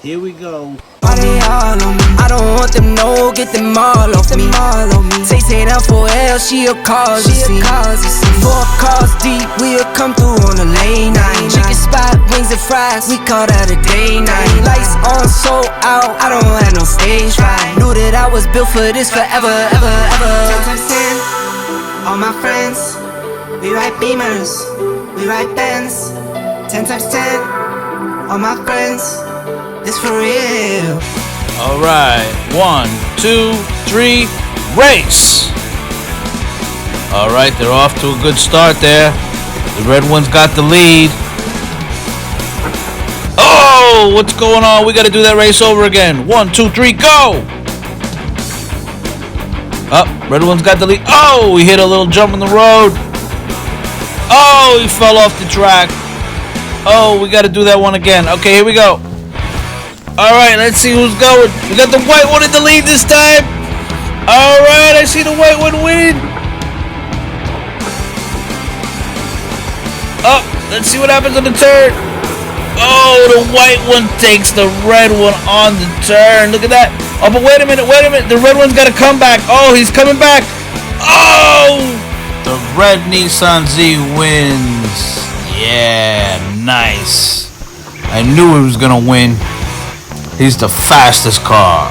Here we go. Why they all on me? I don't want them, no, get them all off me. Say down for L, she a cause, you see. 4 cars deep, we'll come through on a late night. Chicken spot, wings and fries, we call that a day night. Lights on, sold out, I don't have no stage fright. Knew that I was built for this forever, ever, ever. 10 times 10, all my friends, we ride Beamers, we ride Benz. 10 times 10, all my friends, it's for real. Alright, 1, 2, 3, race! Alright, they're off to a good start there. The red one's got the lead. Oh, what's going on? We gotta do that race over again. 1, 2, 3, go! Up, red one's got the lead. Oh, he hit a little jump in the road. Oh, he fell off the track. Oh, we gotta do that one again. Okay, here we go. Alright, let's see who's going. We got the white one in the lead this time. Alright, I see the white one winning. Oh, let's see what happens on the turn. Oh, the white one takes the red one on the turn. Look at that. Oh, but wait a minute. The red one's got to come back. Oh, he's coming back. Oh, the red Nissan Z wins. Yeah, nice. I knew he was going to win. He's the fastest car.